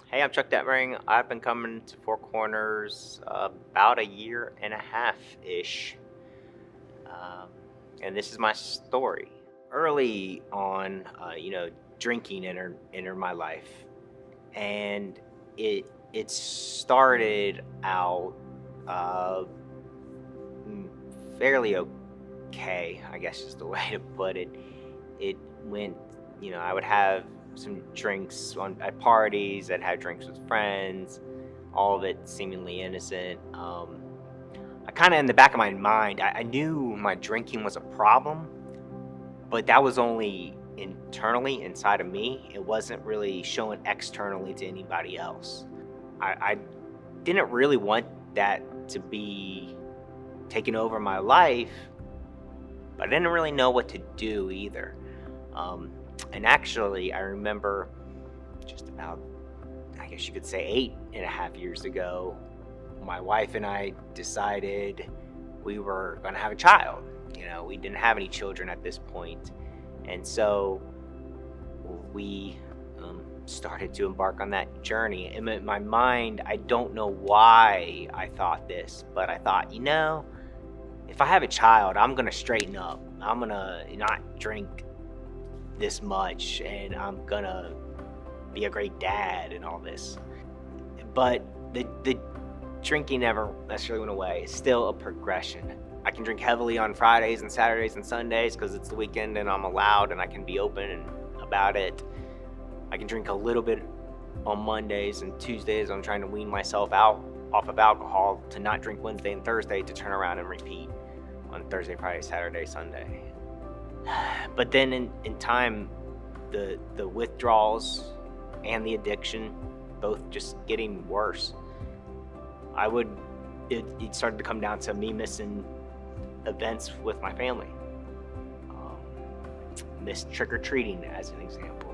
Hey, I'm Chuck Detmering. I've been coming to Four Corners about a year and a half ish. Um, and this is my story. Early on, drinking entered my life. And it started out uh, mm, fairly okay, I guess is the way to put it. It went, I would have some drinks at parties, I'd have drinks with friends, all of it seemingly innocent. I kind of, in the back of my mind, I knew my drinking was a problem, but that was only internally inside of me. It wasn't really showing externally to anybody else. I didn't really want that to be taking over my life, but I didn't really know what to do either. Um, and actually, I remember just about, I guess you could say, 8.5 years ago, my wife and I decided we were going to have a child. We didn't have any children at this point. And so we started to embark on that journey. And in my mind, I don't know why I thought this, but I thought, if I have a child, I'm going to straighten up. I'm going to not drink this much, and I'm going to be a great dad and all this. But the drinking never necessarily went away. It's still a progression. I can drink heavily on Fridays and Saturdays and Sundays because it's the weekend and I'm allowed and I can be open about it. I can drink a little bit on Mondays and Tuesdays. I'm trying to wean myself out off of alcohol to not drink Wednesday and Thursday, to turn around and repeat on Thursday, Friday, Saturday, Sunday. But then in time, the withdrawals and the addiction both just getting worse. It started to come down to me missing events with my family. Missed trick-or-treating, as an example.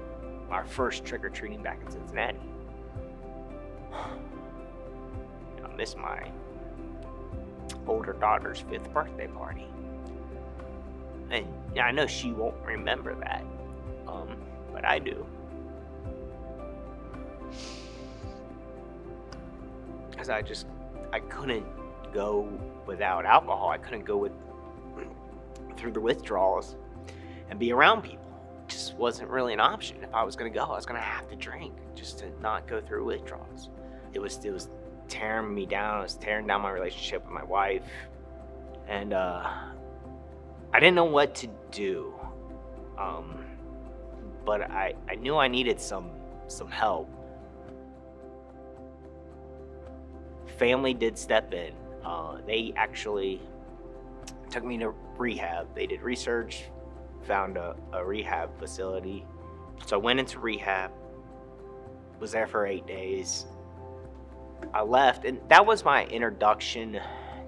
Our first trick-or-treating back in Cincinnati. I missed my older daughter's 5th birthday party. And I know she won't remember that, but I do. Because I couldn't go without alcohol. I couldn't go through the withdrawals and be around people. It just wasn't really an option. If I was going to go, I was going to have to drink just to not go through withdrawals. It was tearing me down. It was tearing down my relationship with my wife. And I didn't know what to do. But I knew I needed some help. Family did step in. They actually took me to rehab. They did research, found a rehab facility. So I went into rehab, was there for 8 days. I left, and that was my introduction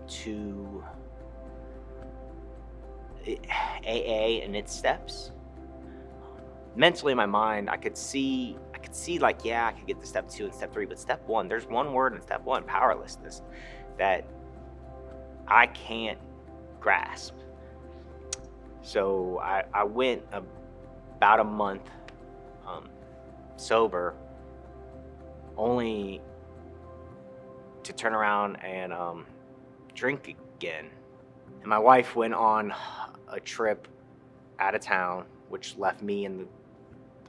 to AA and its steps. Mentally, in my mind, I could see like, yeah, I could get to step 2 and step 3, but step 1, there's one word in step 1, powerlessness, that I can't grasp. So I went about a month sober, only to turn around and drink again. And my wife went on a trip out of town, which left me and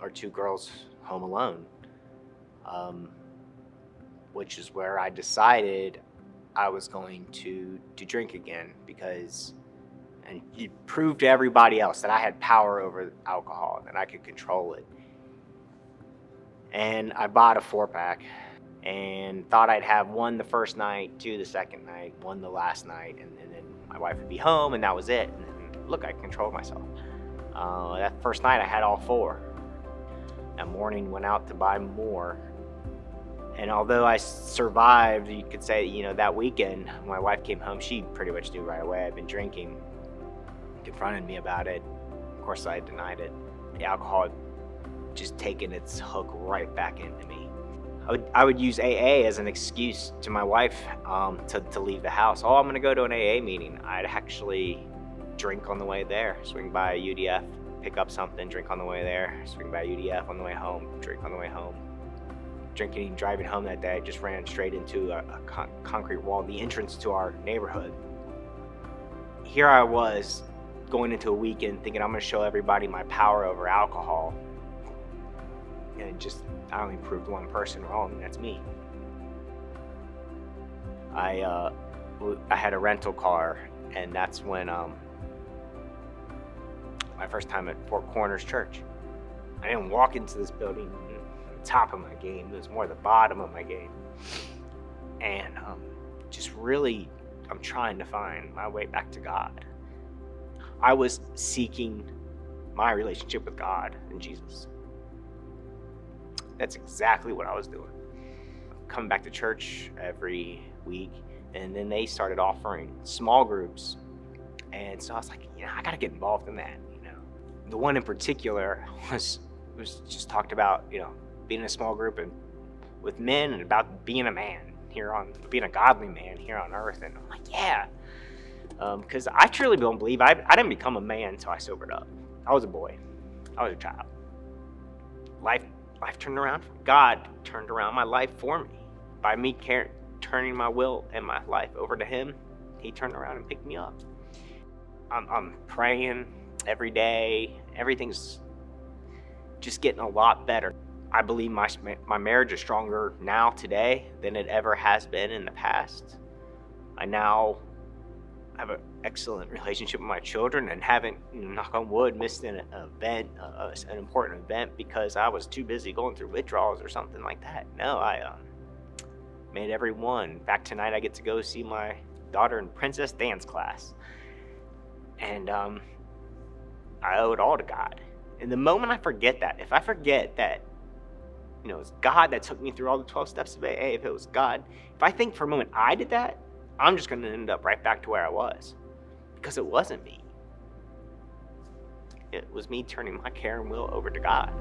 our 2 girls home alone, which is where I decided I was going to drink again, and you proved to everybody else that I had power over alcohol, that I could control it. And I bought a 4-pack and thought I'd have 1 the first night, 2 the second night, 1 the last night, and then my wife would be home, and that was it. And look, I controlled myself. That first night I had all 4. That morning went out to buy more. And although I survived, you could say, that weekend, when my wife came home, she pretty much knew right away I'd been drinking, confronted me about it. Of course, I denied it. The alcohol had just taken its hook right back into me. I would use AA as an excuse to my wife to leave the house. Oh, I'm going to go to an AA meeting. I'd actually drink on the way there, swing by a UDF, pick up something, drink on the way there, swing by a UDF on the way home, drink on the way home. drinking and driving home that day, I just ran straight into a concrete wall, the entrance to our neighborhood. Here I was going into a weekend thinking I'm going to show everybody my power over alcohol. And I only proved one person wrong, and that's me. I had a rental car, and that's when my first time at Four Corners Church. I didn't walk into this building at the top of my game. It was more the bottom of my game. And I'm trying to find my way back to God. I was seeking my relationship with God and Jesus. That's exactly what I was doing. Coming back to church every week, and then they started offering small groups. And so I was like, I got to get involved in that. The one in particular was just talked about, being in a small group and with men, and about being a man being a godly man here on earth. And I'm like, yeah, because I truly don't believe I didn't become a man until I sobered up. I was a boy. I was a child. Life turned around. God turned around my life for me by me turning my will and my life over to Him. He turned around and picked me up. I'm praying every day. Everything's just getting a lot better. I believe my marriage is stronger now today than it ever has been in the past. I now have an excellent relationship with my children and haven't, knock on wood, missed an event, an important event because I was too busy going through withdrawals or something like that. No, I made every one. In fact, tonight I get to go see my daughter in princess dance class. And I owe it all to God. And the moment I forget that, if I forget that, it's God that took me through all the 12 steps of AA, if it was God, if I think for a moment I did that, I'm just going to end up right back to where I was. Because it wasn't me. It was me turning my care and will over to God.